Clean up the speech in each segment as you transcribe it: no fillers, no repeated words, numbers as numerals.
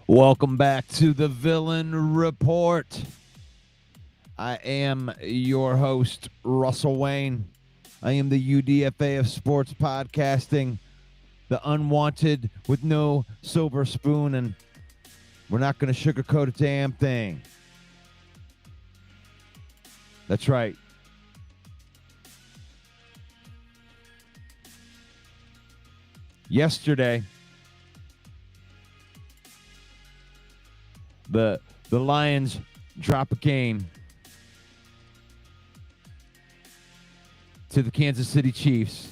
Welcome back to the Villain Report. I am your host, Russell Wayne. I am the UDFA of sports podcasting, the unwanted with no silver spoon, and we're not going to sugarcoat a damn thing. That's right. Yesterday, the Lions drop a game to the Kansas City Chiefs.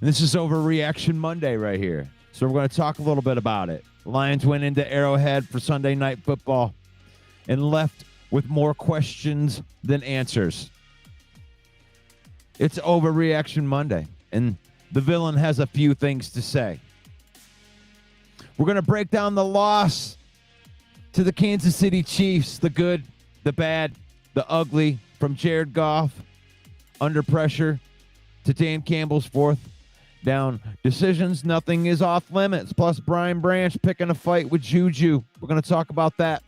And this is OverReaction Monday right here. So we're going to talk a little bit about it. The Lions went into Arrowhead for Sunday Night Football and left with more questions than answers. It's OverReaction Monday, and the villain has a few things to say. We're going to break down the loss to the Kansas City Chiefs, the good, the bad, the ugly, from Jared Goff under pressure to Dan Campbell's fourth down decisions. Nothing is off limits. Plus Brian Branch picking a fight with JuJu. We're going to talk about that.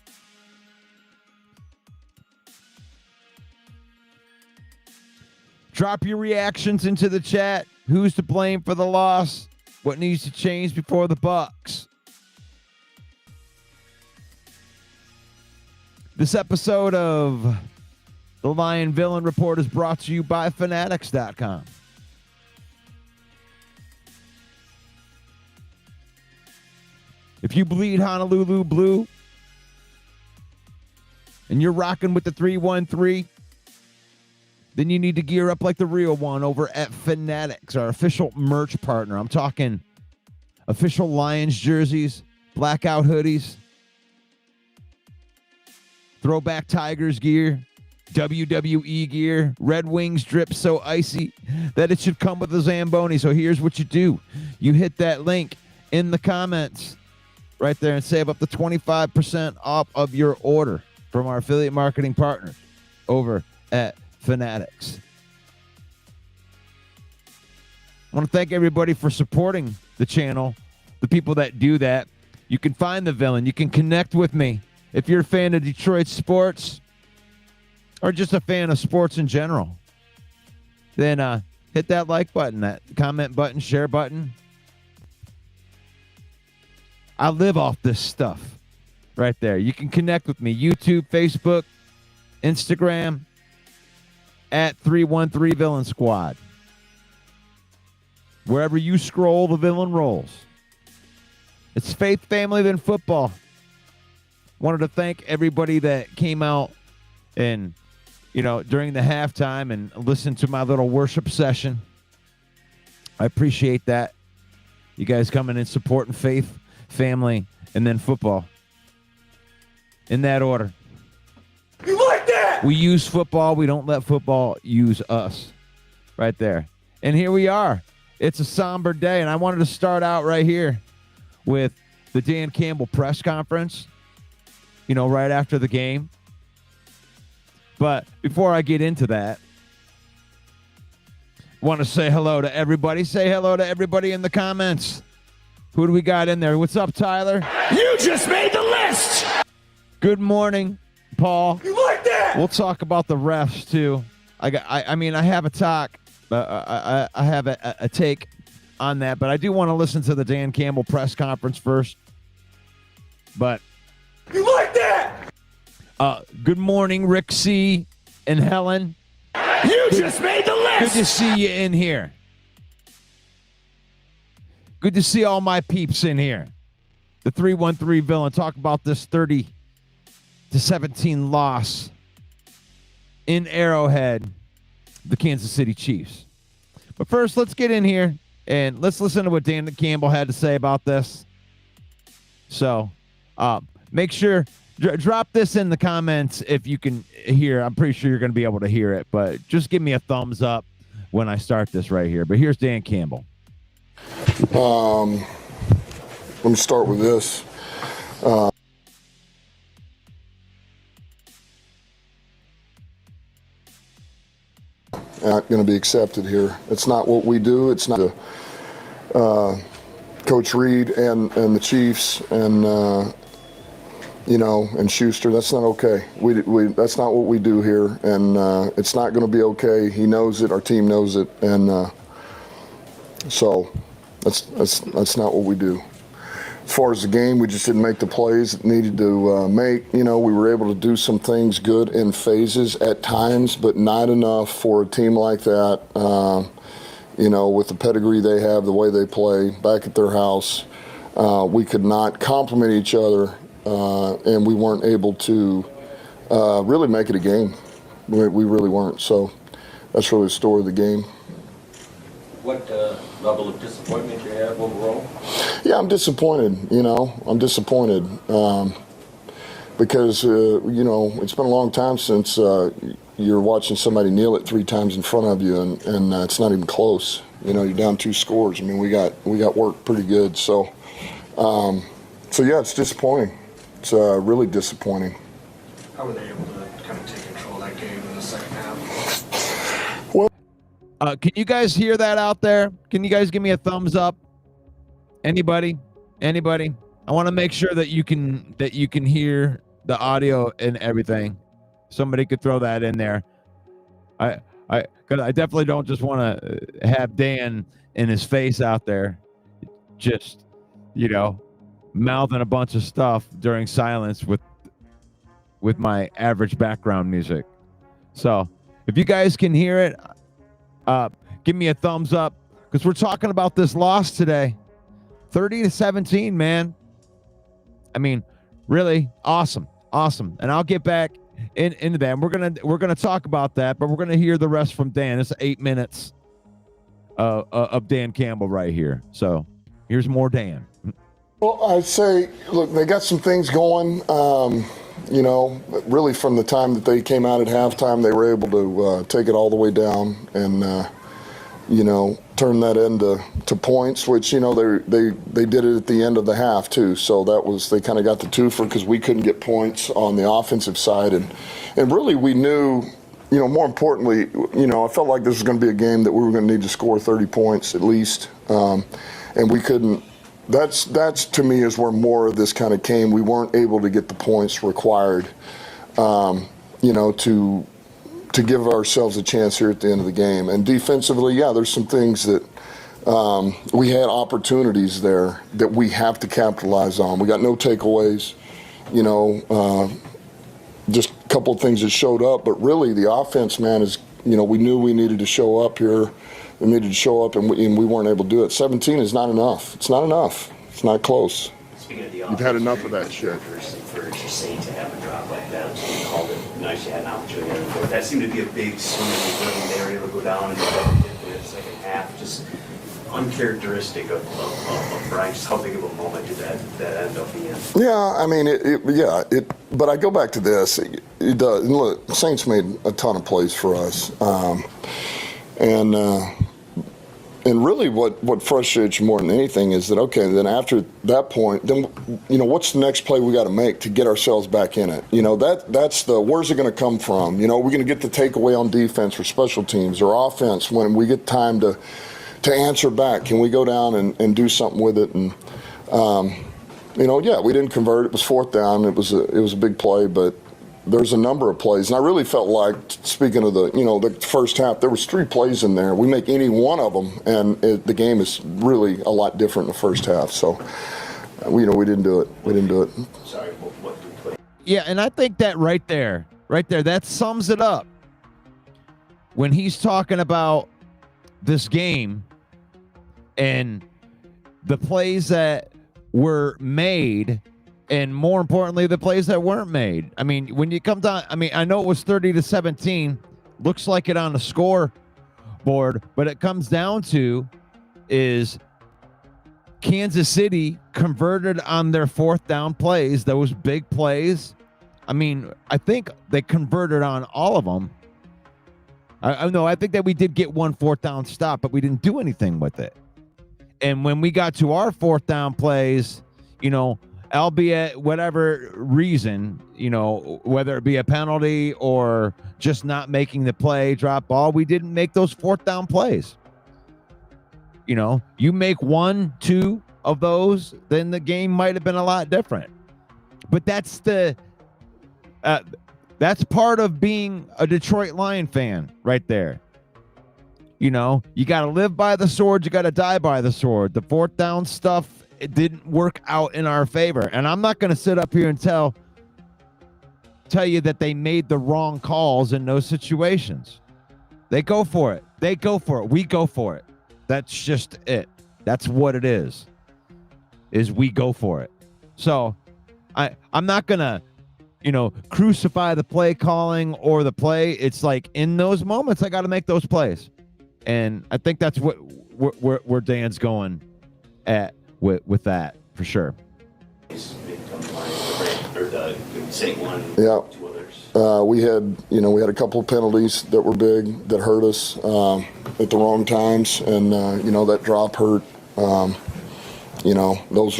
Drop your reactions into the chat. Who's to blame for the loss? What needs to change before the Bucs? This episode of the Lion Villain Report is brought to you by Fanatics.com. If you bleed Honolulu blue and you're rocking with the 313, then you need to gear up like the real one over at Fanatics, our official merch partner. I'm talking official Lions jerseys, blackout hoodies, throwback Tigers gear, WWE gear, Red Wings drip so icy that it should come with a Zamboni. So here's what you do. You hit that link in the comments right there and save up to 25% off of your order from our affiliate marketing partners over at Fanatics. I want to thank everybody for supporting the channel, the people that do that. You can find the villain. You can connect with me. If you're a fan of Detroit sports or just a fan of sports in general, then hit that like button, that comment button, share button. I live off this stuff right there. You can connect with me. YouTube, Facebook, Instagram, at 313 Villain Squad. Wherever you scroll, the villain rolls. It's faith, family, then football. Wanted to thank everybody that came out and, during the halftime and listened to my little worship session. I appreciate that. You guys coming in supporting faith, family, and then football. In that order. You like that? We use football. We don't let football use us. Right there. And here we are. It's a somber day, and I wanted to start out right here with the Dan Campbell press conference, right after the game. But before I get into that, I want to say hello to everybody. Say hello to everybody in the comments. Who do we got in there? What's up, Tyler? You just made the list. Good morning, Paul. You like that? We'll talk about the refs too. I have a talk. I have a take on that, but I do want to listen to the Dan Campbell press conference first. But you like that? Good morning, Rick C. and Helen. You just made the list. Good to see you in here. Good to see all my peeps in here. The 313 Villain. Talk about this 30-17 loss in Arrowhead, the Kansas City Chiefs. But first, let's get in here and let's listen to what Dan Campbell had to say about this. So, make sure, drop this in the comments if you can hear. I'm pretty sure you're going to be able to hear it, but just give me a thumbs up when I start this right here. But here's Dan Campbell. Let me start with this. Not going to be accepted here. It's not what we do. It's not Coach Reed and the Chiefs and and Schuster. That's not okay. That's not what we do here, and it's not going to be okay. He knows it. Our team knows it, and so that's not what we do. As far as the game, we just didn't make the plays that needed to make. We were able to do some things good in phases at times, but not enough for a team like that. With the pedigree they have, the way they play back at their house, we could not complement each other, and we weren't able to really make it a game. We really weren't. So that's really the story of the game. What level of disappointment you have overall? Yeah, I'm disappointed. I'm disappointed because it's been a long time since you're watching somebody kneel it 3 times in front of you, and it's not even close. You're down 2 scores. I mean, we got worked pretty good. So yeah, it's disappointing. It's really disappointing. How were they able to kind of take control of that game in the second half? Can you guys hear that out there? Can you guys give me a thumbs up? Anybody? I want to make sure that you can hear the audio and everything. Somebody could throw that in there. I definitely don't just want to have Dan in his face out there, just mouthing a bunch of stuff during silence with my average background music. So if you guys can hear it, give me a thumbs up, because we're talking about this loss today. 30-17, man. I mean, really awesome. And I'll get back into that. And we're gonna talk about that, but we're gonna hear the rest from Dan. It's 8 minutes of Dan Campbell right here. So here's more Dan. Well, I'd say, look, they got some things going. Really from the time that they came out at halftime, they were able to take it all the way down and turn that into points, which they did it at the end of the half too. So they kind of got the twofer because we couldn't get points on the offensive side, and really we knew, more importantly, I felt like this was going to be a game that we were going to need to score 30 points at least, and we couldn't. That's to me is where more of this kind of came. We weren't able to get the points required, to give ourselves a chance here at the end of the game. And defensively, yeah, there's some things that we had opportunities there that we have to capitalize on. We got no takeaways, just a couple of things that showed up. But really, the offense, man, is, we knew we needed to show up here. We needed to show up, and we weren't able to do it. 17 is not enough. It's not enough. It's not close. Speaking of the You've had enough of that shit. For Saint to have a drop like that, so you called it nice. You had an opportunity. That seemed to be a big swing when they were able to go down and in the second half. Just uncharacteristic of Brian. Just how big of a moment did that end up being? Yeah, I mean, but I go back to this. It does. Look, Saints made a ton of plays for us, and really what frustrates you more than anything is that, okay, then after that point, then, what's the next play we got to make to get ourselves back in it? That's where's it going to come from? We're going to get the takeaway on defense or special teams or offense when we get time to answer back. Can we go down and do something with it? And, we didn't convert. It was 4th down. It was a big play, but there's a number of plays, and I really felt like, speaking of the first half, there was 3 plays in there. We make any one of them, and the game is really a lot different in the first half. So, we didn't do it. We didn't do it. Sorry, what did we play? Yeah, and I think that right there, that sums it up. When he's talking about this game and the plays that were made, and more importantly, the plays that weren't made. I mean, when you come down, I know it was 30-17, looks like it on the scoreboard, but it comes down to is Kansas City converted on their 4th down plays, those big plays. I mean, I think they converted on all of them. I think that we did get 1 4th down stop, but we didn't do anything with it. And when we got to our 4th down plays, albeit whatever reason, whether it be a penalty or just not making the play, drop ball, we didn't make those 4th down plays. You make 1, 2 of those, then the game might have been a lot different. But that's part of being a Detroit Lion fan right there. You know, you got to live by the sword. You got to die by the sword. The fourth down stuff, it didn't work out in our favor. And I'm not going to sit up here and tell you that they made the wrong calls in those situations. They go for it. We go for it. That's just it. That's what it is we go for it. So I'm not going to, crucify the play calling or the play. It's like in those moments, I got to make those plays. And I think that's where Dan's going at with that for sure. Yeah. We had a couple of penalties that were big that hurt us at the wrong times, and that drop hurt. Those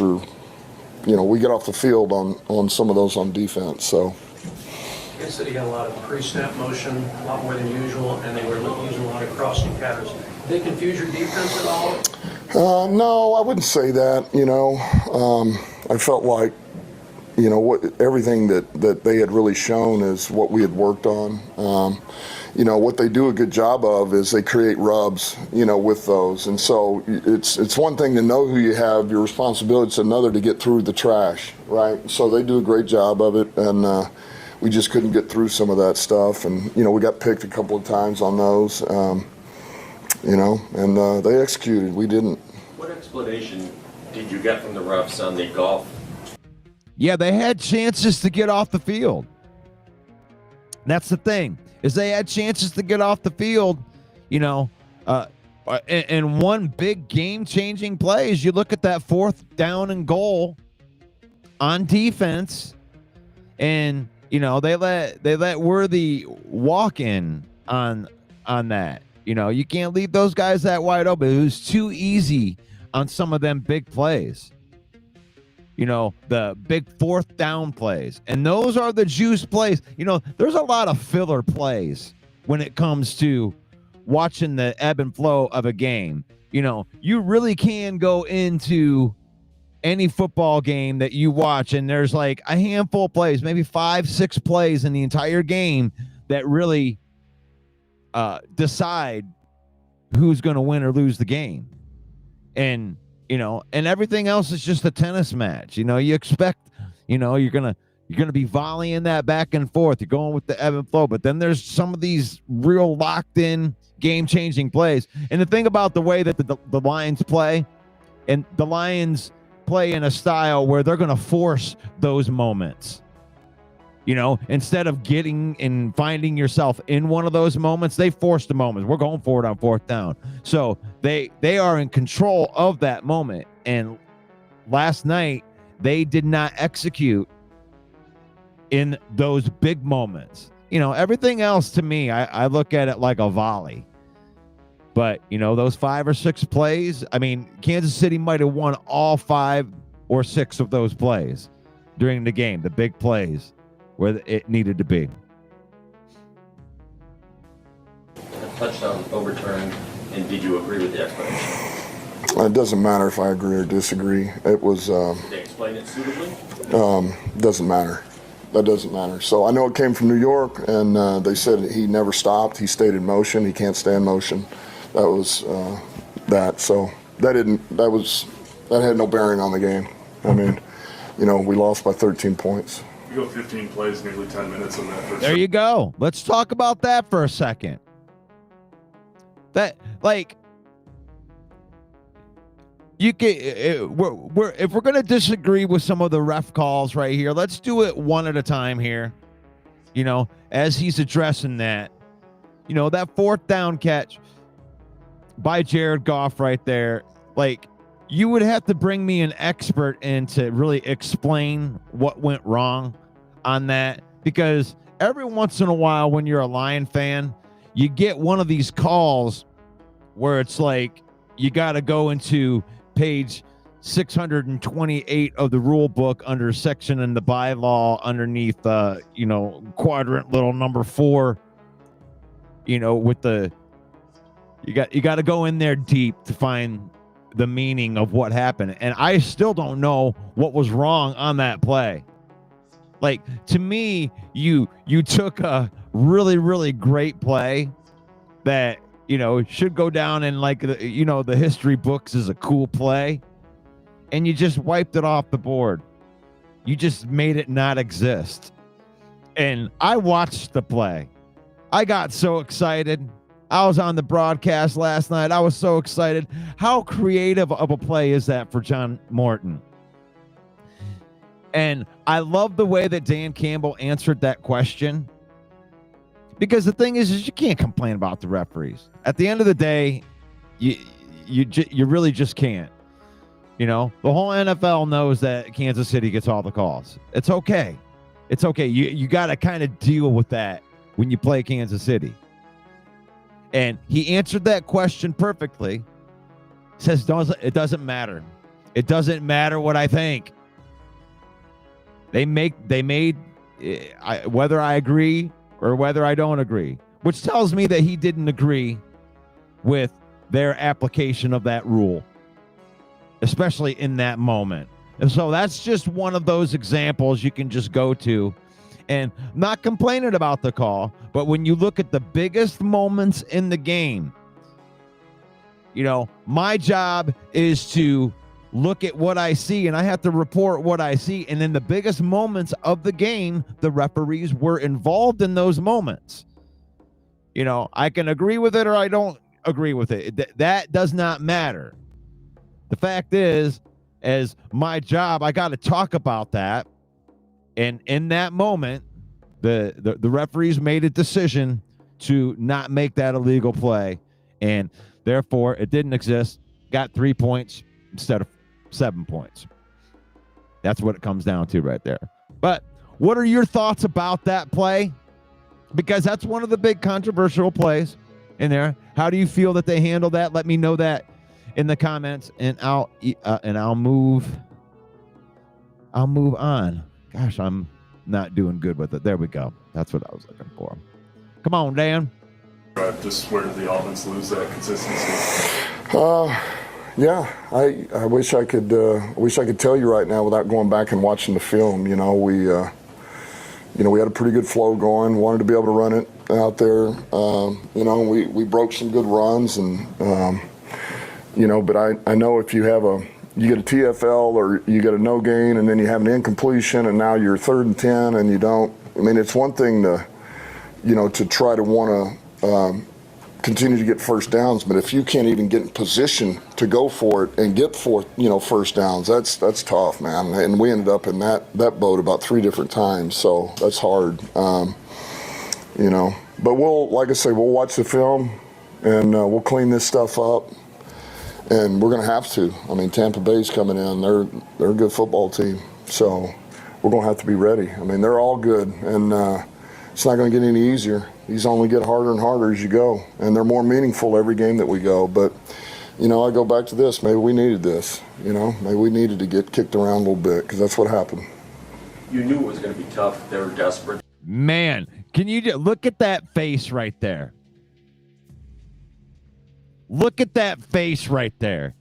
are, we get off the field on some of those on defense. So. Kansas City got a lot of pre-snap motion, a lot more than usual, and they were using a lot of crossing patterns. Did they confuse your defense at all? No, I wouldn't say that. I felt like, everything that they had really shown is what we had worked on. What they do a good job of is they create rubs, with those. And so it's one thing to know who you have, your responsibility. It's another to get through the trash, right? So they do a great job of it, and we just couldn't get through some of that stuff. And, we got picked a couple of times on those, and they executed. We didn't. What explanation did you get from the refs on the golf? Yeah, they had chances to get off the field. That's the thing, is they had chances to get off the field, and one big game-changing play is you look at that 4th down and goal on defense, and they let Worthy walk in on that. You can't leave those guys that wide open. It was too easy on some of them big plays. The big 4th down plays. And those are the juice plays. There's a lot of filler plays when it comes to watching the ebb and flow of a game. You really can go into any football game that you watch, and there's like a handful of plays, maybe 5-6 plays in the entire game that really decide who's going to win or lose the game. And and everything else is just a tennis match. You expect, you're gonna be volleying that back and forth. You're going with the ebb and flow, but then there's some of these real locked in game-changing plays. And the thing about the way that the Lions play, and the Lions play in a style where they're going to force those moments. Instead of getting and finding yourself in one of those moments, they force the moments. We're going for it on 4th down. So they are in control of that moment. And last night, they did not execute in those big moments. Everything else to me, I look at it like a volley. But, those 5 or 6 plays, Kansas City might have won all 5 or 6 of those plays during the game, the big plays where it needed to be. A touchdown overturned, and did you agree with the explanation? It doesn't matter if I agree or disagree. It was. Did they explain it suitably? Doesn't matter. That doesn't matter. So I know it came from New York, and they said he never stopped. He stayed in motion. He can't stay in motion. That was that. So that had no bearing on the game. We lost by 13 points. You go 15 plays, nearly 10 minutes on that first. There you go. Let's talk about that for a second. That, like, you can, if we're going to disagree with some of the ref calls right here, let's do it one at a time here. As he's addressing that, that 4th down catch by Jared Goff right there, like, you would have to bring me an expert in to really explain what went wrong on that, because every once in a while when you're a Lion fan, you get one of these calls where it's like you got to go into page 628 of the rule book under section in the bylaw underneath quadrant little number 4, with the you got to go in there deep to find the meaning of what happened. And I still don't know what was wrong on that play. Like, to me, you took a really, really great play that, should go down in like, the history books as a cool play. And you just wiped it off the board. You just made it not exist. And I watched the play. I got so excited. I was on the broadcast last night. I was so excited. How creative of a play is that for John Morton? And I love the way that Dan Campbell answered that question. Because the thing is you can't complain about the referees. At the end of the day, you really just can't. The whole NFL knows that Kansas City gets all the calls. It's okay. It's okay. You got to kind of deal with that when you play Kansas City. And he answered that question perfectly. Says it doesn't matter. It doesn't matter what I think. They made whether I agree or whether I don't agree, which tells me that he didn't agree with their application of that rule, especially in that moment. And so that's just one of those examples you can just go to. And not complaining about the call, but when you look at the biggest moments in the game, my job is to look at what I see, and I have to report what I see. And in the biggest moments of the game, the referees were involved in those moments. I can agree with it or I don't agree with it. That does not matter. The fact is, as my job, I got to talk about that. And in that moment, the referees made a decision to not make that a legal play. And therefore, it didn't exist. Got 3 points instead of 7 points. That's what it comes down to right there. But what are your thoughts about that play? Because that's one of the big controversial plays in there. How do you feel that they handled that? Let me know that in the comments, and I'll move on. Gosh, I'm not doing good with it. There we go. That's what I was looking for. Come on, Dan. Just where did the offense lose that consistency? Yeah, I wish I could tell you right now without going back and watching the film. We had a pretty good flow going. Wanted to be able to run it out there. We broke some good runs, and but I know if you get a TFL or you get a no gain and then you have an incompletion and now you're 3rd and 10 and you don't. I mean, it's one thing to try to want to continue to get first downs, but if you can't even get in position to go for it and get first downs, that's tough, man. And we ended up in that boat about 3 different times, so that's hard. But we'll watch the film and we'll clean this stuff up. And we're going to have to. I mean, Tampa Bay's coming in. They're a good football team. So we're going to have to be ready. I mean, they're all good. And it's not going to get any easier. These only get harder and harder as you go. And they're more meaningful every game that we go. But, I go back to this. Maybe we needed this. Maybe we needed to get kicked around a little bit because that's what happened. You knew it was going to be tough. They were desperate. Man, can you look at that face right there? Look at that face right there.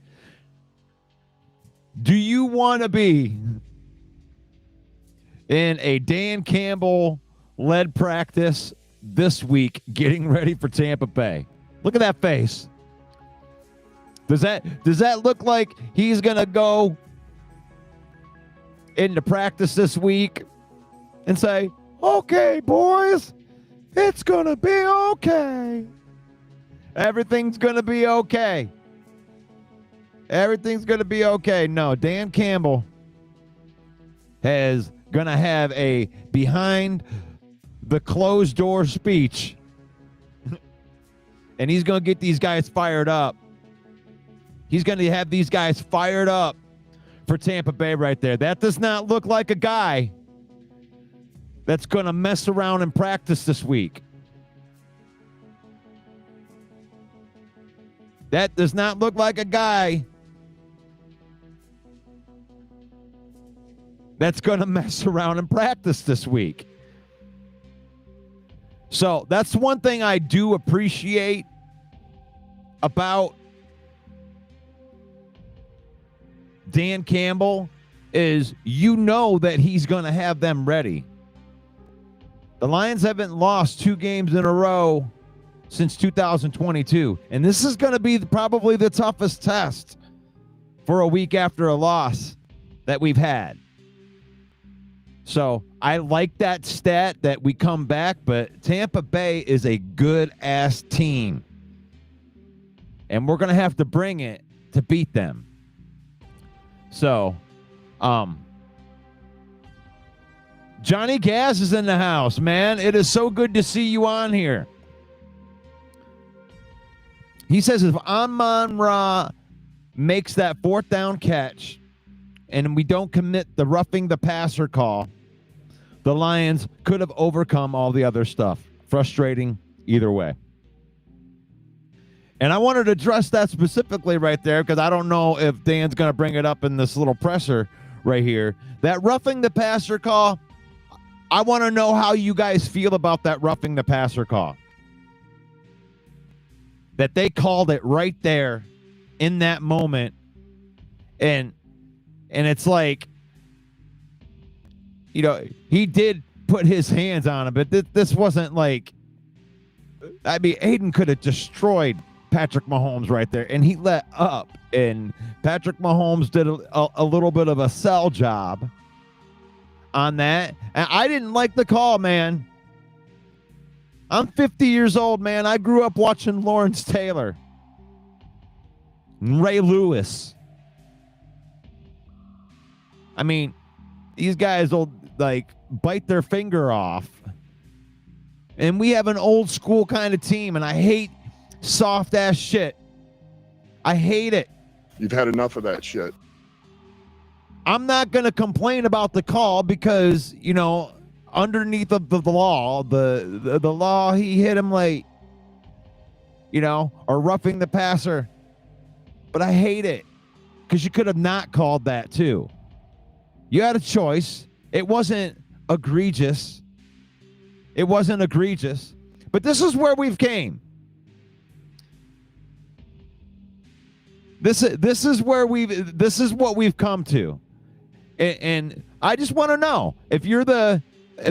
Do you want to be in a Dan Campbell led practice this week getting ready for Tampa Bay? Look at that face. Does that look like he's going to go into practice this week and say, "Okay, boys, it's going to be okay. Everything's going to be okay. Everything's going to be okay"? No, Dan Campbell is going to have a behind the closed door speech. And he's going to get these guys fired up. He's going to have these guys fired up for Tampa Bay right there. That does not look like a guy that's going to mess around in practice this week. That does not look like a guy that's going to mess around in practice this week. So that's one thing I do appreciate about Dan Campbell is you know that he's going to have them ready. The Lions haven't lost 2 games in a row since 2022, and this is going to be probably the toughest test for a week after a loss that we've had. So I like that stat that we come back, but Tampa Bay is a good-ass team, and we're going to have to bring it to beat them. So, Johnny Gaz is in the house, man. It is so good to see you on here. He says if Amon-Ra makes that 4th down catch and we don't commit the roughing the passer call, the Lions could have overcome all the other stuff. Frustrating either way. And I wanted to address that specifically right there because I don't know if Dan's going to bring it up in this little presser right here. That roughing the passer call, I want to know how you guys feel about that roughing the passer call. That they called it right there in that moment. And it's like, you know, he did put his hands on him, but this wasn't like, I mean, Aiden could have destroyed Patrick Mahomes right there, and he let up, and Patrick Mahomes did a little bit of a sell job on that, and I didn't like the call, man. I'm 50 years old, man. I grew up watching Lawrence Taylor and Ray Lewis. I mean, these guys will, like, bite their finger off, and we have an old school kind of team, and I hate soft ass shit. I hate it. You've had enough of that shit. I'm not going to complain about the call because, you know, underneath of the law, the law, he hit him late, you know, or roughing the passer. But I hate it because you could have not called that too. You had a choice. It wasn't egregious. It wasn't egregious. But this is where we've came. This is what we've come to. And I just want to know if you're the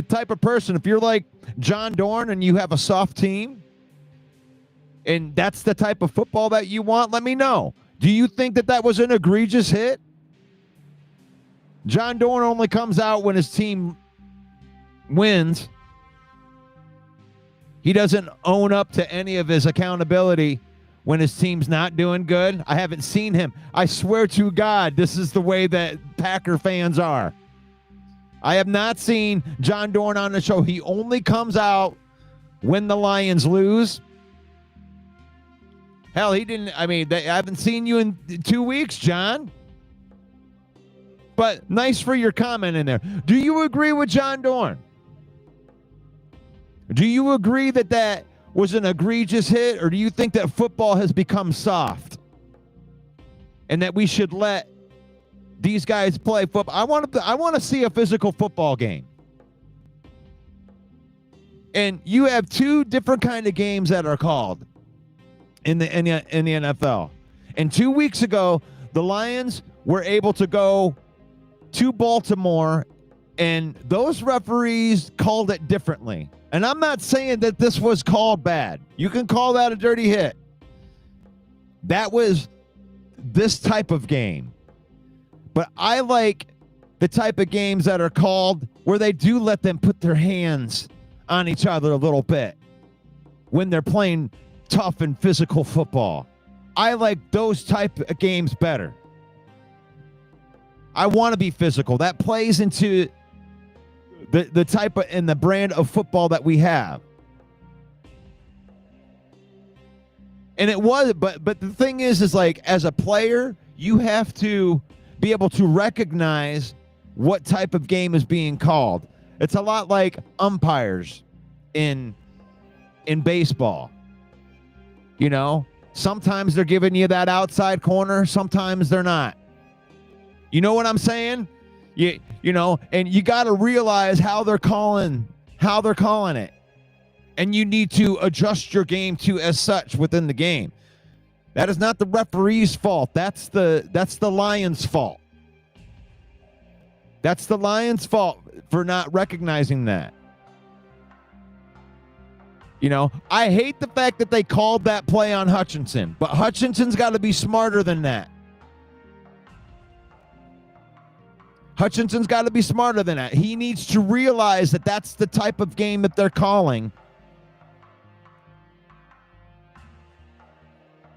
type of person, if you're like John Dorn and you have a soft team and that's the type of football that you want, let me know. Do you think that was an egregious hit? John Dorn only comes out when his team wins. He doesn't own up to any of his accountability when his team's not doing good. I haven't seen him. I swear to God, this is the way that Packer fans are. I have not seen John Dorn on the show. He only comes out when the Lions lose. Hell, he didn't. I mean, I haven't seen you in 2 weeks, John. But nice for your comment in there. Do you agree with John Dorn? Do you agree that was an egregious hit, or do you think that football has become soft and that we should let these guys play football? I want to see a physical football game. And you have 2 different kind of games that are called in the NFL. And 2 weeks ago, the Lions were able to go to Baltimore, and those referees called it differently. And I'm not saying that this was called bad. You can call that a dirty hit. That was this type of game. But I like the type of games that are called where they do let them put their hands on each other a little bit when they're playing tough and physical football. I like those type of games better. I want to be physical. That plays into the type of and the brand of football that we have. And it was, but the thing is like, as a player, you have to be able to recognize what type of game is being called. It's a lot like umpires in baseball. You know, sometimes they're giving you that outside corner, sometimes they're not. You know what I'm saying? You know, and you got to realize how they're calling it. And you need to adjust your game to as such within the game. That is not the referee's fault. That's the Lions' fault. That's the Lions' fault for not recognizing that. You know, I hate the fact that they called that play on Hutchinson, but Hutchinson's got to be smarter than that. Hutchinson's got to be smarter than that. He needs to realize that that's the type of game that they're calling.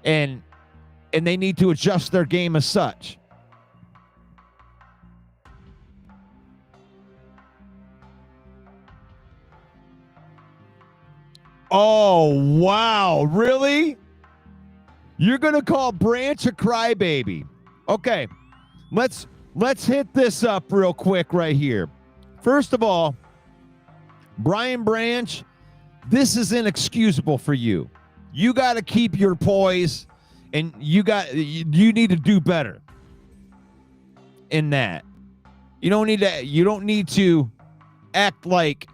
And they need to adjust their game as such. Oh, wow. Really? You're going to call Branch a crybaby. Okay. Let's hit this up real quick right here. First of all, Brian Branch, this is inexcusable for you. You got to keep your poise, and you need to do better in that. You don't need to act like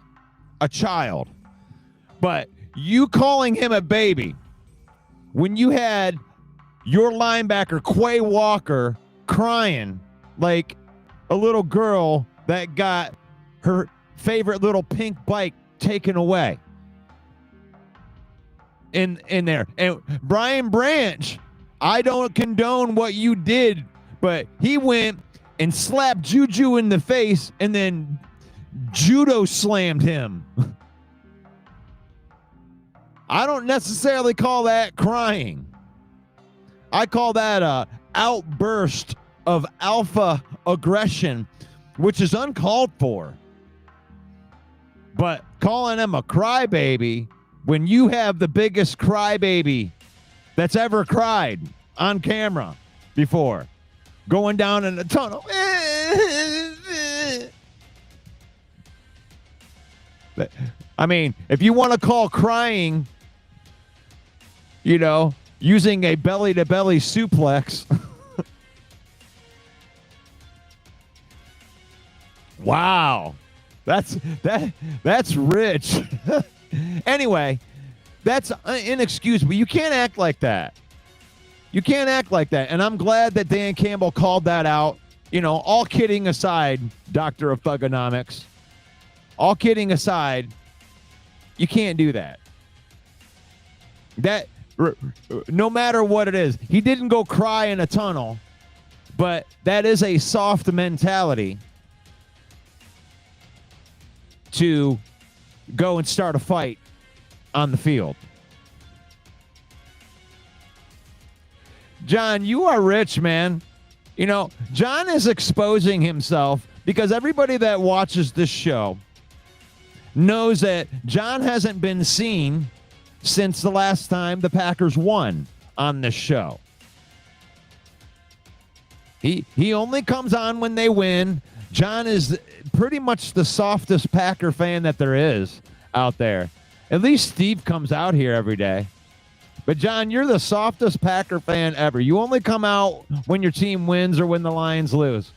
a child. But you calling him a baby when you had your linebacker Quay Walker crying like a little girl that got her favorite little pink bike taken away in there. And Brian Branch, I don't condone what you did, but he went and slapped JuJu in the face and then judo slammed him. I don't necessarily call that crying. I call that a outburst of alpha aggression, which is uncalled for. But calling him a crybaby when you have the biggest crybaby that's ever cried on camera before, going down in the tunnel. I mean, if you want to call crying, you know, using a belly-to-belly suplex. Wow. That's rich. Anyway, that's inexcusable. You can't act like that. You can't act like that. And I'm glad that Dan Campbell called that out. You know, all kidding aside, Doctor of Thugonomics, all kidding aside, you can't do that. No matter what it is, he didn't go cry in a tunnel, but that is a soft mentality to go and start a fight on the field. John, you are rich, man. You know, John is exposing himself because everybody that watches this show knows that John hasn't been seen since the last time the Packers won on this show. He only comes on when they win. John is pretty much the softest Packer fan that there is out there. At least Steve comes out here every day. But John, you're the softest Packer fan ever. You only come out when your team wins or when the Lions lose.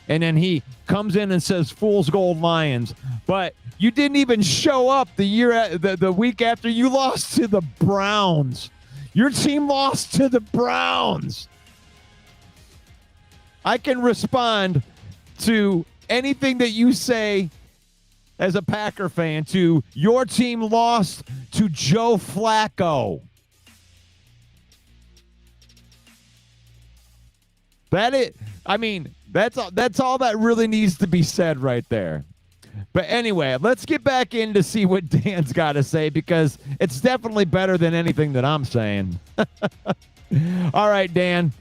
And then he comes in and says, "Fool's Gold Lions." But you didn't even show up the week after you lost to the Browns. Your team lost to the Browns. I can respond to anything that you say as a Packer fan to your team lost to Joe Flacco. That's all that really needs to be said right there. But anyway, let's get back in to see what Dan's got to say, because it's definitely better than anything that I'm saying. All right, Dan,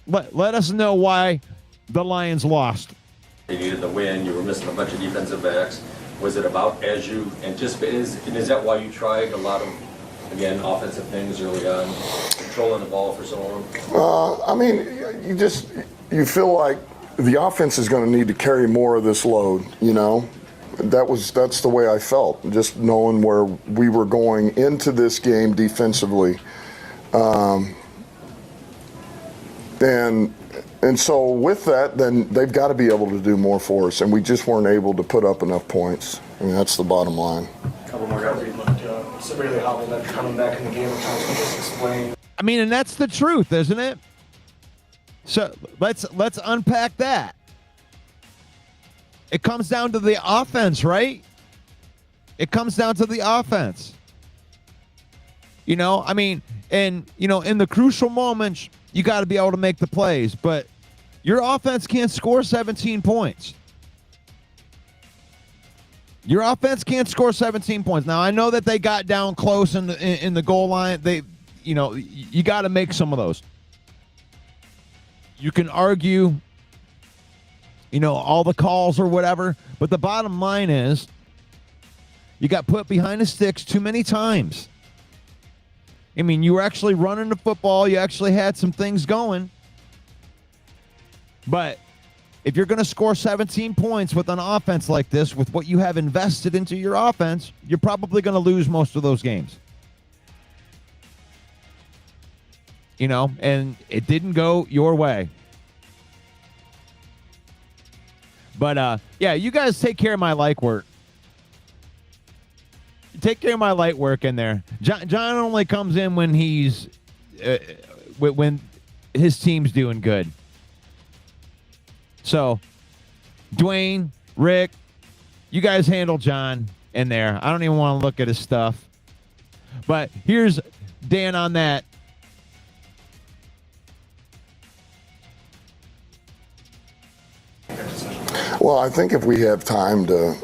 let us know why the Lions lost. You needed the win. You were missing a bunch of defensive backs. Was it about as you anticipated? And is that why you tried a lot of, again, offensive things early on, controlling the ball for so long? I mean, you feel like the offense is going to need to carry more of this load, you know? That's the way I felt, just knowing where we were going into this game defensively. And so with that, then they've got to be able to do more for us, and we just weren't able to put up enough points. I mean, that's the bottom line. A couple more guys looked severely hobbled after coming back in the game. So just explain. I mean, and that's the truth, isn't it? So let's unpack that. it comes down to the offense, right? It comes down to the offense. You know, I mean, and, you know, in the crucial moments, you got to be able to make the plays, but your offense can't score 17 points. Your offense can't score 17 points. Now, I know that they got down close in the goal line. They, you know, you got to make some of those. You can argue, you know, all the calls or whatever, but the bottom line is you got put behind the sticks too many times. I mean, you were actually running the football. You actually had some things going. But if you're going to score 17 points with an offense like this, with what you have invested into your offense, you're probably going to lose most of those games. You know, and it didn't go your way. But, yeah, you guys take care of my light work. Take care of my light work in there. John only comes in when he's when his team's doing good. So, Dwayne, Rick, you guys handle John in there. I don't even want to look at his stuff. But here's Dan on that. Well, I think if we have time to,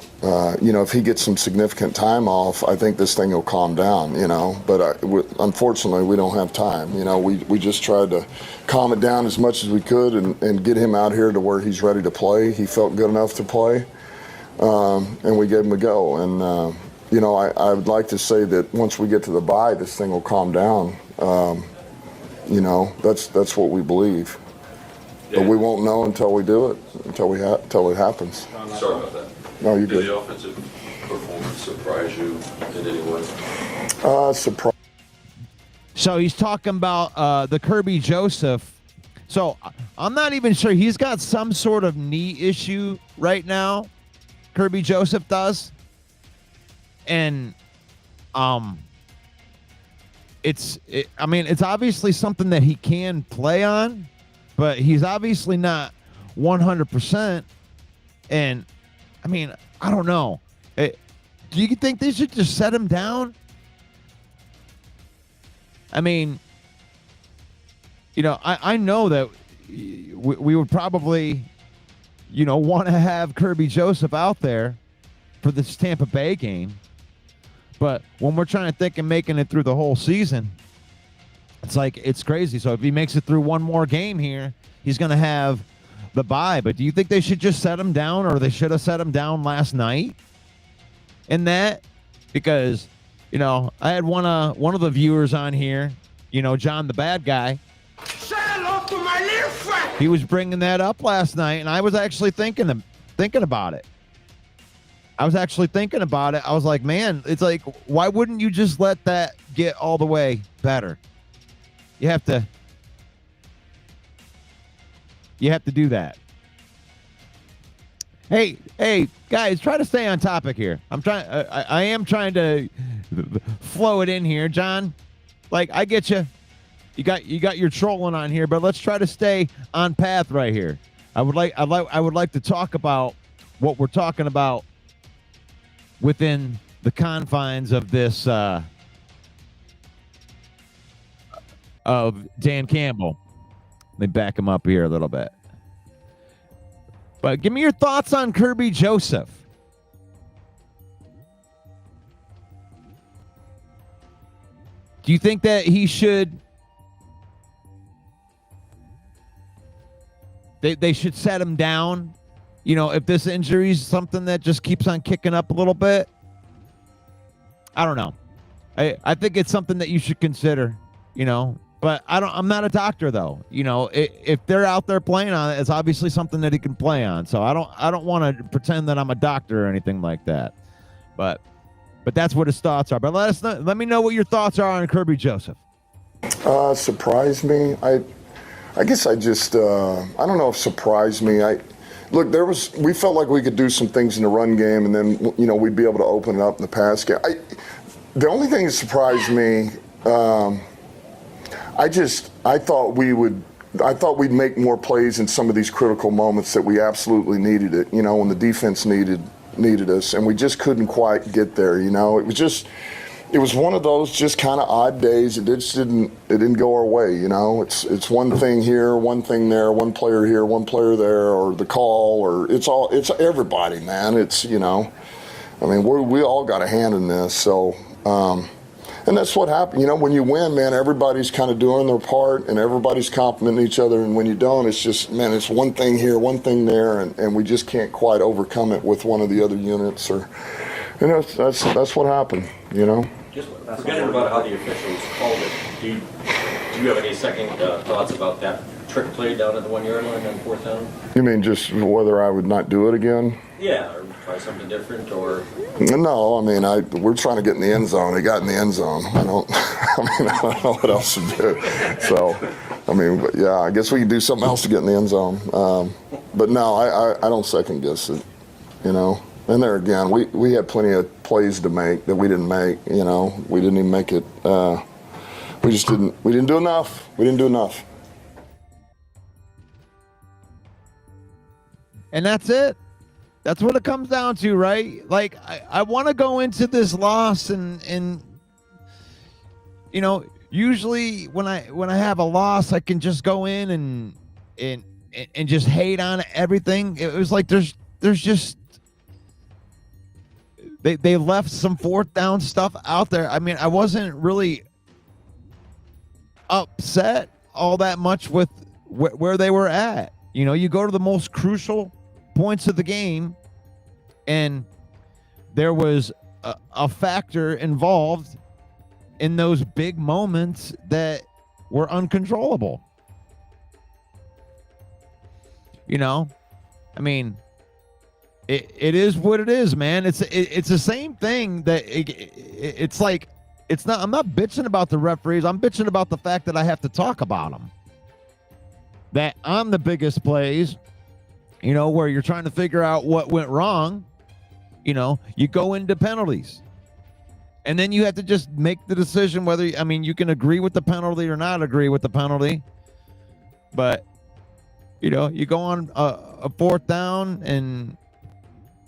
you know, if he gets some significant time off, I think this thing will calm down, you know. But unfortunately, we don't have time. You know, we just tried to calm it down as much as we could and get him out here to where he's ready to play. He felt good enough to play, and we gave him a go. And, you know, I would like to say that once we get to the bye, this thing will calm down. You know, that's what we believe. But we won't know until we do it, until it happens. Sorry about that. No, you're Did good. the offensive performance surprise you in any way? Surprise. So he's talking about the Kirby Joseph. So I'm not even sure. He's got some sort of knee issue right now. Kirby Joseph does. And I mean, it's obviously something that he can play on, but he's obviously not 100%. And I mean, I don't know. Do you think they should just set him down? I mean, you know, I know that we would probably, you know, want to have Kirby Joseph out there for this Tampa Bay game. But when we're trying to think of making it through the whole season, it's like, it's crazy. So if he makes it through one more game here, he's going to have the bye. But do you think they should just set him down, or they should have set him down last night in that? Because, you know, I had one of the viewers on here, you know, John the bad guy. Say hello to my little friend. He was bringing that up last night, and I was actually thinking about it. I was actually thinking about it. I was like, man, it's like, why wouldn't you just let that get all the way better? You have to do that. Hey, guys, try to stay on topic here. I am trying to flow it in here, John. Like, I get you. You got your trolling on here, but let's try to stay on path right here. I would like to talk about what we're talking about within the confines of this of Dan Campbell. Let me back him up here a little bit. But give me your thoughts on Kirby Joseph. Do you think that he should they should set him down? You know, if this injury is something that just keeps on kicking up a little bit? I don't know. I think it's something that you should consider, you know. But I'm not a doctor, though. You know, if they're out there playing on it, it's obviously something that he can play on. So I don't want to pretend that I'm a doctor or anything like that. But that's what his thoughts are. But let me know what your thoughts are on Kirby Joseph. Surprised me. I guess I just I don't know if surprised me. Look, we felt like we could do some things in the run game, and then, you know, we'd be able to open it up in the pass game. The only thing that surprised me, I thought we would I thought we'd make more plays in some of these critical moments that we absolutely needed it, you know, when the defense needed us, and we just couldn't quite get there, you know. It was one of those just kind of odd days. It didn't go our way, you know. It's one thing here, one thing there, one player here, one player there, or the call, or it's everybody, man. It's, you know, I mean, we all got a hand in this, so. And that's what happened. You know, when you win, man, everybody's kind of doing their part and everybody's complimenting each other. And when you don't, it's just, man, it's one thing here, one thing there, and we just can't quite overcome it with one of the other units. Or, you know, that's what happened, you know. Just forgetting about how the officials called it, do you have any second thoughts about that trick play down at the 1 yard line on 4th down? You mean just whether I would not do it again? Yeah, or try something different, or? No, I mean, we're trying to get in the end zone. He got in the end zone. I don't know what else to do. So, I mean, but yeah, I guess we could do something else to get in the end zone. But no, I don't second guess it, you know. And there again, we had plenty of plays to make that we didn't make, you know. We didn't even make it. We didn't do enough. We didn't do enough. And that's it. That's what it comes down to, right? Like, I want to go into this loss and you know, usually when I have a loss, I can just go in and just hate on everything. It was like there's just they left some 4th down stuff out there. I mean, I wasn't really upset all that much with where they were at. You know, you go to the most crucial points of the game, and there was a factor involved in those big moments that were uncontrollable. You know, I mean, it is what it is, man. It's the same thing that it's like, it's not. I'm not bitching about the referees. I'm bitching about the fact that I have to talk about them. That on the biggest plays, you know, where you're trying to figure out what went wrong, you know, you go into penalties. And then you have to just make the decision whether, I mean, you can agree with the penalty or not agree with the penalty. But, you know, you go on a 4th down and,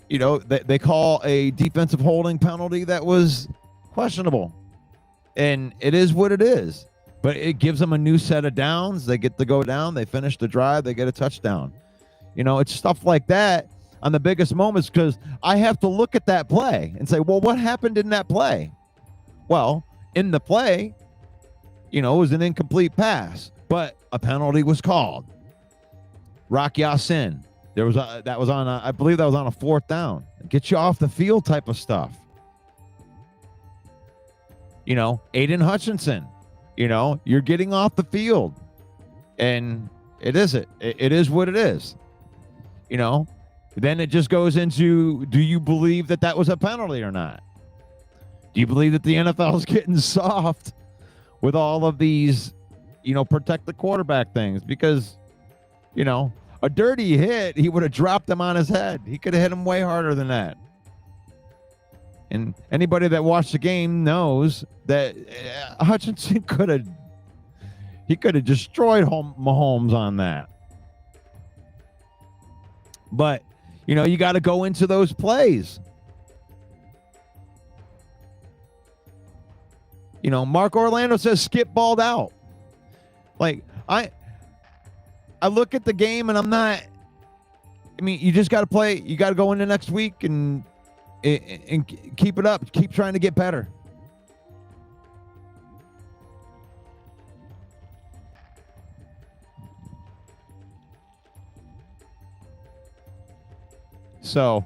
you know, they call a defensive holding penalty that was questionable. And it is what it is. But it gives them a new set of downs. They get to go down. They finish the drive. They get a touchdown. You know, it's stuff like that on the biggest moments, because I have to look at that play and say, well, what happened in that play? Well, in the play, you know, it was an incomplete pass, but a penalty was called. Rock Ya-Sin. I believe that was on a 4th down. Get you off the field type of stuff. You know, Aiden Hutchinson, you know, you're getting off the field, and it is what it is. You know, then it just goes into, do you believe that was a penalty or not? Do you believe that the NFL is getting soft with all of these, you know, protect the quarterback things? Because, you know, a dirty hit, he would have dropped him on his head. He could have hit him way harder than that. And anybody that watched the game knows that Hutchinson could have destroyed Mahomes on that. But, you know, you got to go into those plays. You know, Mark Orlando says Skip balled out. Like, I look at the game and I'm not, I mean, you just got to play. You got to go into next week and keep it up. Keep trying to get better. So,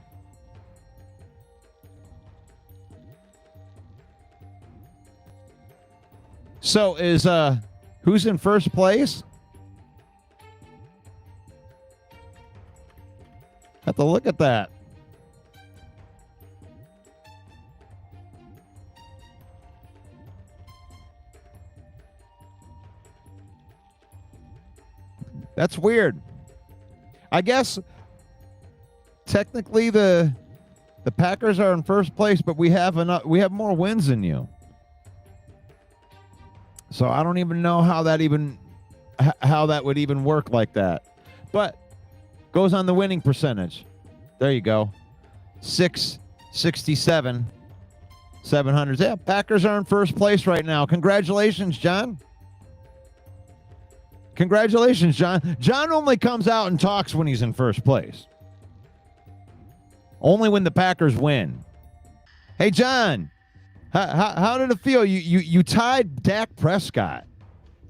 is who's in first place? Have to look at that. That's weird. I guess technically the Packers are in first place, but we have more wins than you. So I don't even know how that even how that would even work like that. But goes on the winning percentage. There you go. 667, 700. Yeah, Packers are in first place right now. Congratulations, John. Congratulations, John. John only comes out and talks when he's in first place. Only when the Packers win. Hey, John, how did it feel? You tied Dak Prescott.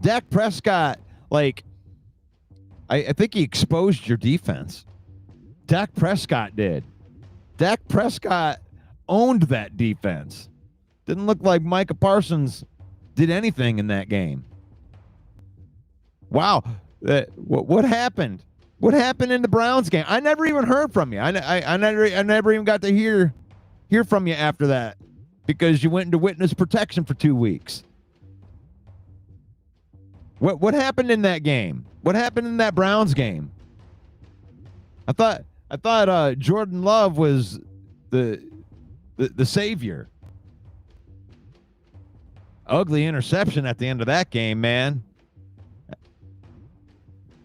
Dak Prescott, like, I think he exposed your defense. Dak Prescott did. Dak Prescott owned that defense. Didn't look like Micah Parsons did anything in that game. Wow. What happened? What happened in the Browns game? I never even heard from you. I never even got to hear from you after that because you went into witness protection for 2 weeks. What happened in that game? What happened in that Browns game? I thought Jordan Love was the savior. Ugly interception at the end of that game, man.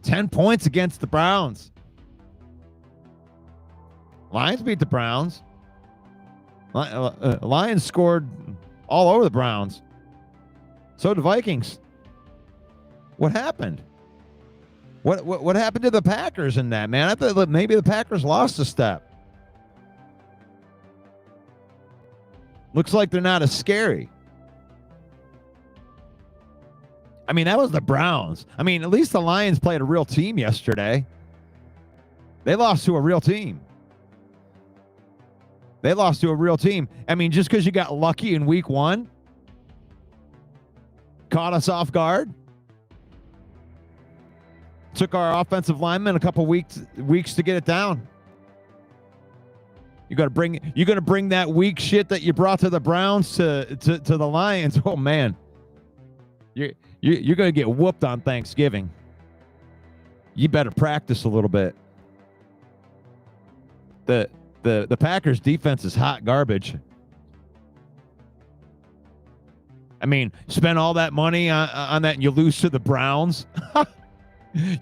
10 points against the Browns. Lions beat the Browns. Lions scored all over the Browns. So did Vikings. What happened? What happened to the Packers in that, man? I thought maybe the Packers lost a step. Looks like they're not as scary. I mean, that was the Browns. I mean, at least the Lions played a real team yesterday. They lost to a real team. They lost to a real team. I mean, just because you got lucky in week 1, caught us off guard, took our offensive linemen a couple weeks to get it down. You're gonna bring that weak shit that you brought to the Browns to the Lions. Oh man, you're gonna get whooped on Thanksgiving. You better practice a little bit. The Packers defense is hot garbage. I mean, spend all that money on that and you lose to the Browns.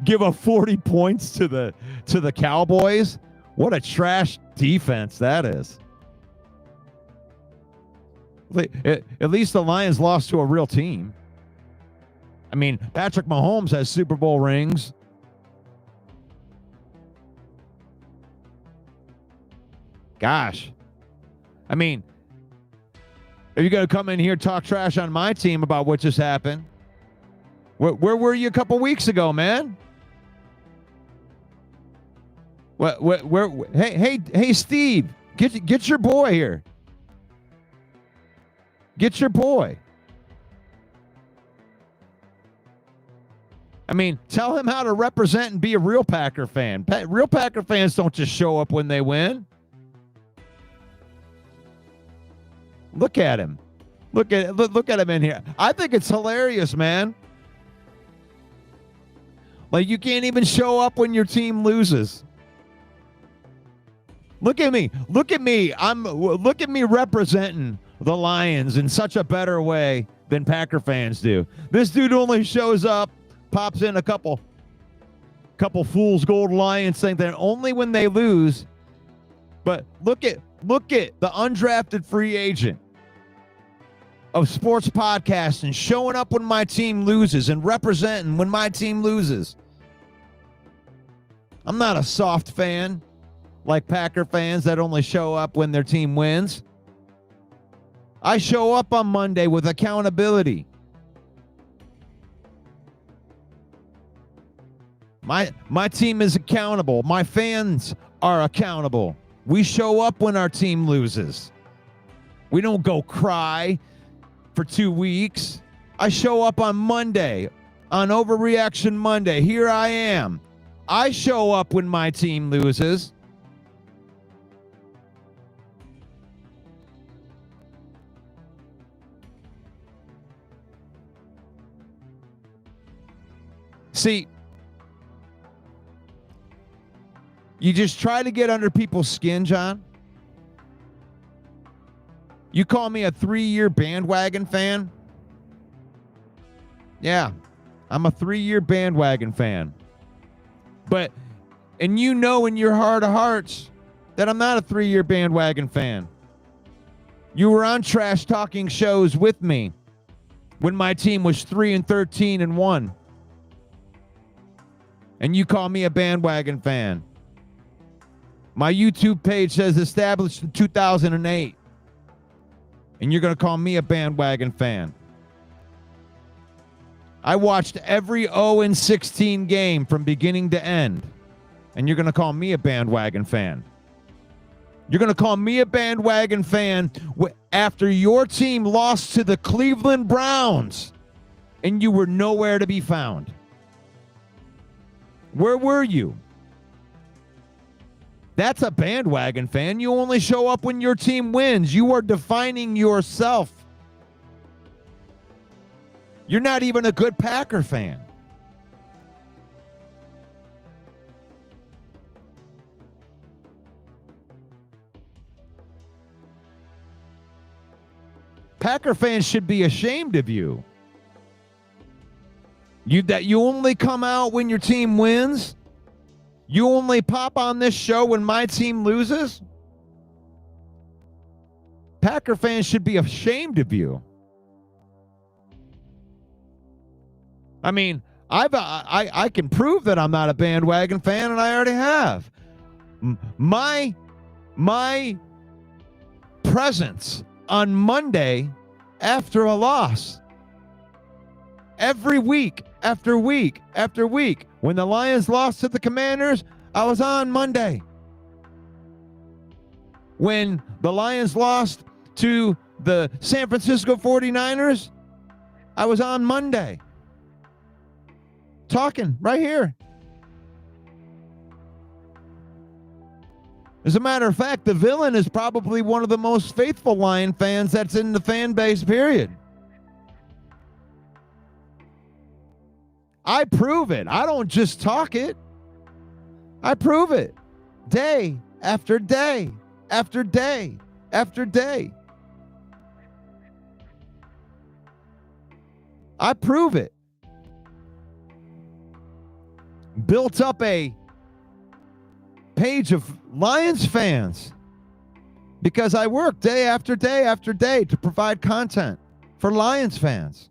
Give up 40 points to the Cowboys. What a trash defense that is. At least the Lions lost to a real team. I mean, Patrick Mahomes has Super Bowl rings. Gosh. I mean, are you going to come in here and talk trash on my team about what just happened? Where were you a couple weeks ago, man? Hey, Steve, get your boy here. Get your boy. I mean, tell him how to represent and be a real Packer fan. Real Packer fans don't just show up when they win. Look at him. Look at him in here. I think it's hilarious, man. Like, you can't even show up when your team loses. Look at me. Look at me. Look at me representing the Lions in such a better way than Packer fans do. This dude only shows up, pops in a couple fool's gold Lions thing that only when they lose. But look at the undrafted free agent of sports podcasting showing up when my team loses and representing when my team loses. I'm not a soft fan like Packer fans that only show up when their team wins. I show up on Monday with accountability. My team is accountable. My fans are accountable. We show up when our team loses. We don't go cry for 2 weeks. I show up on Monday, on OverReaction Monday. Here I am. I show up when my team loses. See, you just try to get under people's skin, John. You call me a 3-year bandwagon fan? Yeah. I'm a 3-year bandwagon fan. And you know in your heart of hearts that I'm not a 3-year bandwagon fan. You were on trash talking shows with me when my team was 3-13-1. And you call me a bandwagon fan. My YouTube page says established in 2008. And you're going to call me a bandwagon fan. I watched every 0-16 game from beginning to end. And you're going to call me a bandwagon fan. You're going to call me a bandwagon fan after your team lost to the Cleveland Browns and you were nowhere to be found. Where were you? That's a bandwagon fan. You only show up when your team wins. You are defining yourself. You're not even a good Packer fan. Packer fans should be ashamed of you. That you only come out when your team wins? You only pop on this show when my team loses? Packer fans should be ashamed of you. I mean, I can prove that I'm not a bandwagon fan, and I already have. My presence on Monday after a loss, every week after week after week, when the Lions lost to the Commanders, I was on Monday. When the Lions lost to the San Francisco 49ers, I was on Monday. Talking right here. As a matter of fact, the villain is probably one of the most faithful Lion fans that's in the fan base, period. I prove it. I don't just talk it. I prove it. Day after day after day after day. I prove it. Built up a page of Lions fans because I work day after day after day to provide content for Lions fans.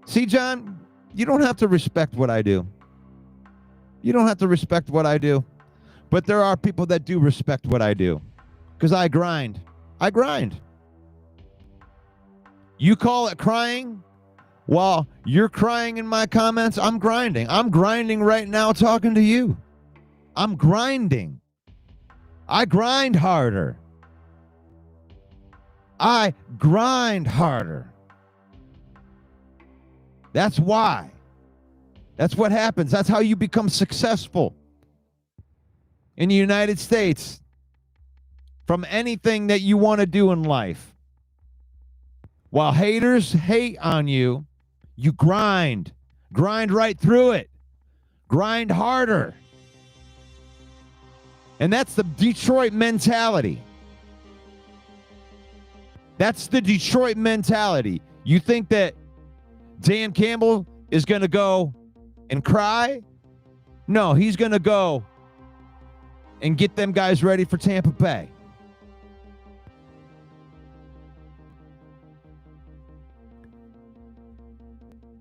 See, John, you don't have to respect what I do. You don't have to respect what I do. But there are people that do respect what I do because I grind. I grind. You call it crying? While you're crying in my comments, I'm grinding. I'm grinding right now talking to you. I'm grinding. I grind harder. I grind harder. That's why. That's what happens. That's how you become successful in the United States from anything that you want to do in life. While haters hate on you, you grind. Grind right through it. Grind harder. And that's the Detroit mentality. That's the Detroit mentality. You think that Dan Campbell is going to go and cry? No, he's going to go and get them guys ready for Tampa Bay.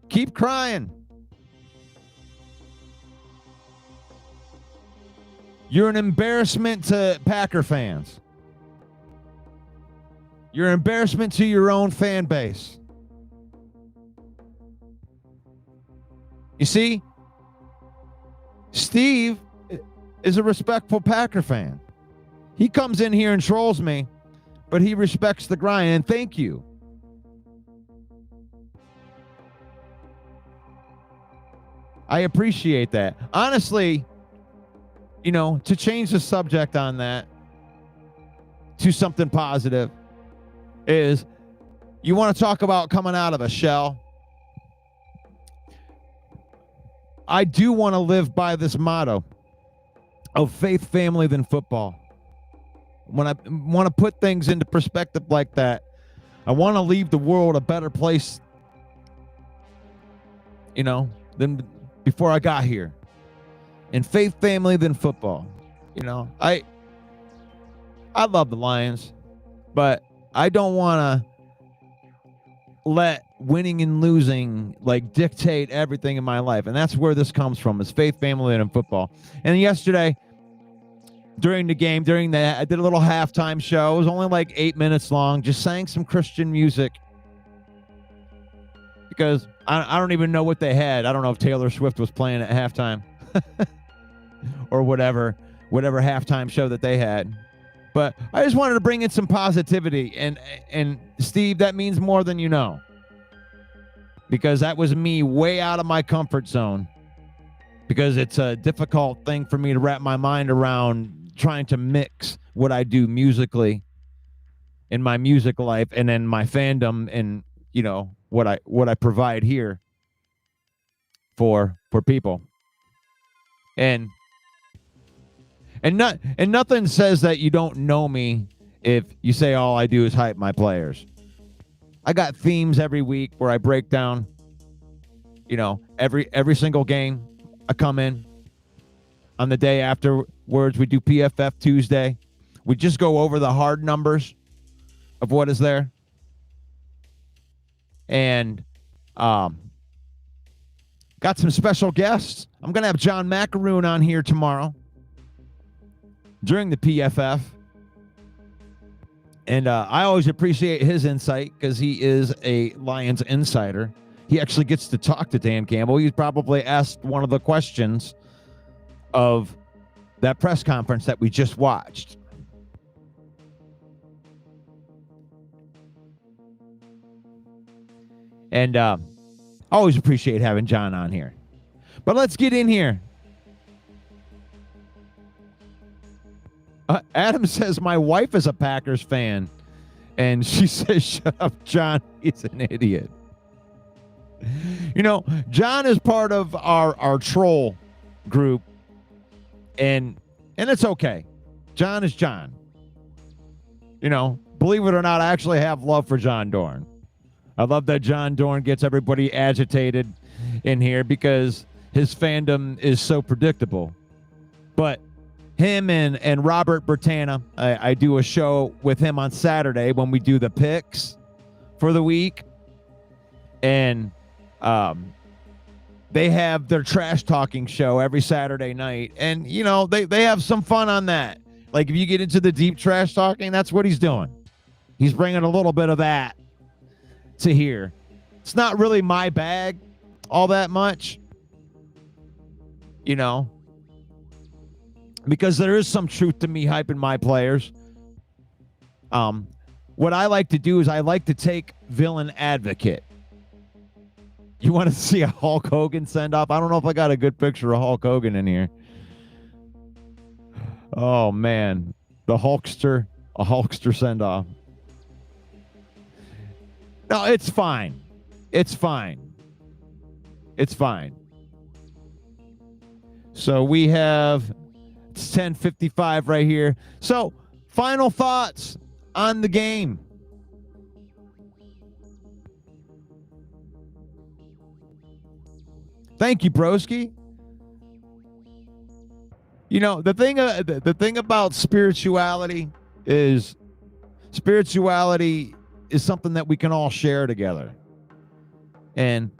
Keep crying. You're an embarrassment to Packer fans. You're an embarrassment to your own fan base. You see, Steve is a respectful Packer fan. He comes in here and trolls me, but he respects the grind, and thank you. I appreciate that. Honestly, you know, to change the subject on that to something positive is you want to talk about coming out of a shell. I do want to live by this motto of faith, family, then football. When I want to put things into perspective like that, I want to leave the world a better place, than before I got here. And faith, family, then football. I love the Lions, but I don't want to let winning and losing dictate everything in my life. And that's where this comes from, is faith, family, and football. And yesterday, during the game, I did a little halftime show. It was only 8 minutes long. Just sang some Christian music because I don't even know what they had. I don't know if Taylor Swift was playing at halftime or whatever halftime show that they had. But I just wanted to bring in some positivity. And Steve, that means more than you know, because that was me way out of my comfort zone, because it's a difficult thing for me to wrap my mind around, trying to mix what I do musically in my music life and then my fandom and what I provide here for people. And nothing says that you don't know me if you say all I do is hype my players. I got themes every week where I break down, every single game. I come in on the day afterwards. We do PFF Tuesday. We just go over the hard numbers of what is there. And got some special guests. I'm going to have John Macaroon on here tomorrow during the PFF. And I always appreciate his insight because he is a Lions insider. He actually gets to talk to Dan Campbell. He's probably asked one of the questions of that press conference that we just watched. And I always appreciate having John on here. But let's get in here. Adam says, my wife is a Packers fan. And she says, shut up, John. He's an idiot. John is part of our troll group. And it's okay. John is John. Believe it or not, I actually have love for John Dorn. I love that John Dorn gets everybody agitated in here because his fandom is so predictable. But him and Robert Bertana, I do a show with him on Saturday when we do the picks for the week. And they have their trash talking show every Saturday night. And, they have some fun on that. If you get into the deep trash talking, that's what he's doing. He's bringing a little bit of that to here. It's not really my bag all that much, because there is some truth to me hyping my players. What I like to do is I like to take villain advocate. You want to see a Hulk Hogan send off? I don't know if I got a good picture of Hulk Hogan in here. Oh, man. A Hulkster send off. No, it's fine. It's fine. It's fine. So we have, it's 10:55 right here. So final thoughts on the game. Thank you, broski. The thing about spirituality is something that we can all share together. And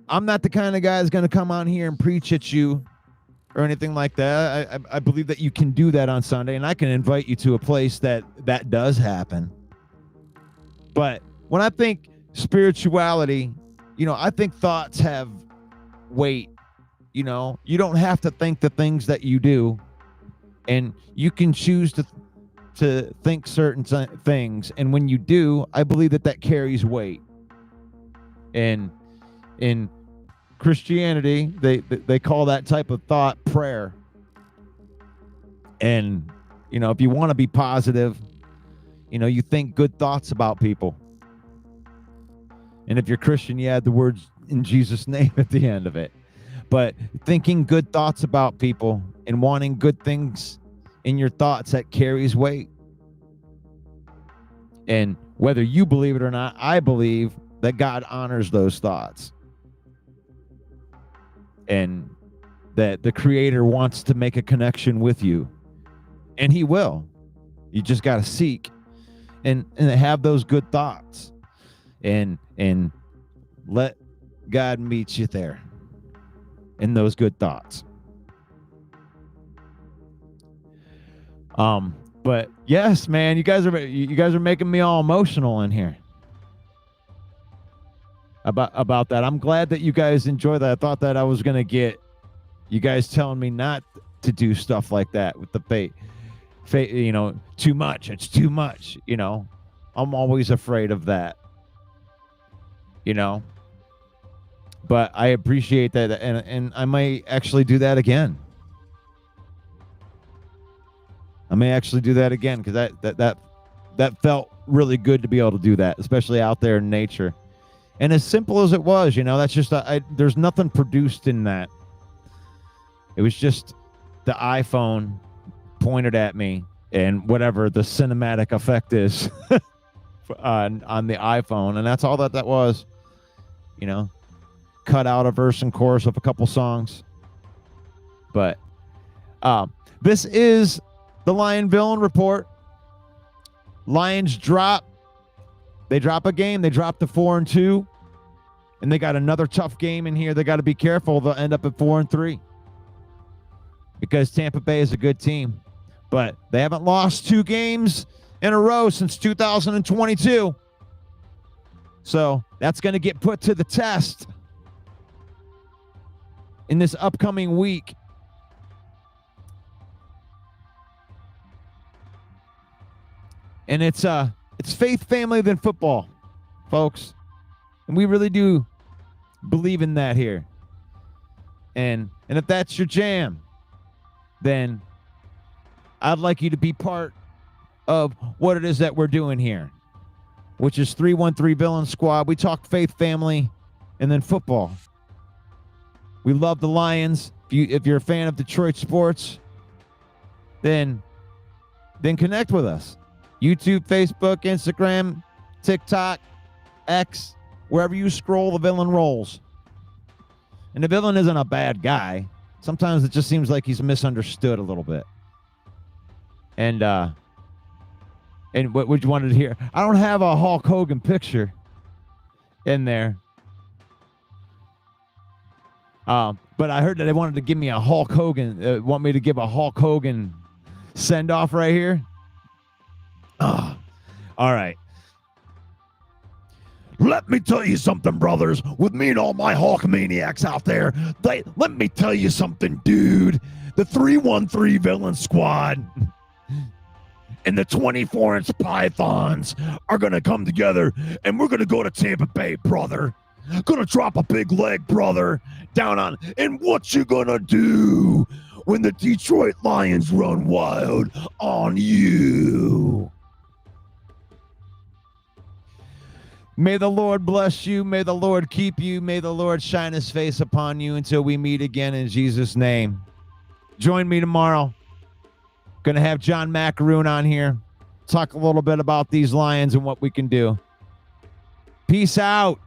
I'm not the kind of guy that's going to come on here and preach at you or anything like that. I believe that you can do that on Sunday, and I can invite you to a place that does happen. But when I think spirituality, I think thoughts have weight. You don't have to think the things that you do, and you can choose to think certain things. And when you do, I believe that carries weight. And in Christianity, they call that type of thought prayer. And, if you want to be positive, you think good thoughts about people. And if you're Christian, you add the words in Jesus' name at the end of it. But thinking good thoughts about people and wanting good things in your thoughts, that carries weight. And Whether you believe it or not, I believe that God honors those thoughts. And that the Creator wants to make a connection with you. And He will. You just got to seek and have those good thoughts. And let God meet you there in those good thoughts. But yes, man, you guys are making me all emotional in here about that. I'm glad that you guys enjoy that. I thought that I was gonna get you guys telling me not to do stuff like that with the fate, too much. It's too much. I'm always afraid of that. But I appreciate that, and I might actually do that again. Because that felt really good to be able to do that, especially out there in nature. And as simple as it was, that's just there's nothing produced in that. It was just the iPhone pointed at me and whatever the cinematic effect is on the iPhone, and that's all that was. Cut out a verse and chorus of a couple songs. But this is the Lion Villain Report. Lions drop. They drop a game. They dropped to 4-2. And they got another tough game in here. They got to be careful. They'll end up at 4-3. Because Tampa Bay is a good team. But they haven't lost 2 games in a row since 2022. So that's going to get put to the test in this upcoming week. And it's faith, family, then football, folks. And we really do believe in that here. And if that's your jam, then I'd like you to be part of what it is that we're doing here, which is 313 Villain Squad. We talk faith, family, and then football. We love the Lions. If you're a fan of Detroit sports, then connect with us. YouTube, Facebook, Instagram, TikTok, X, wherever you scroll, the villain rolls. And the villain isn't a bad guy. Sometimes it just seems like he's misunderstood a little bit. And what you wanted to hear, I don't have a Hulk Hogan picture in there. But I heard that they wanted to give me a Hulk Hogan, want me to give a Hulk Hogan send-off right here. All right. Let me tell you something, brothers. With me and all my Hulk maniacs out there, let me tell you something, dude. The 313 Villain Squad and the 24-inch Pythons are going to come together, and we're going to go to Tampa Bay, brother. Gonna drop a big leg, brother, down on. And what you gonna do when the Detroit Lions run wild on you? May the Lord bless you. May the Lord keep you. May the Lord shine his face upon you until we meet again in Jesus' name. Join me tomorrow. Gonna have John Macaroon on here. Talk a little bit about these Lions and what we can do. Peace out.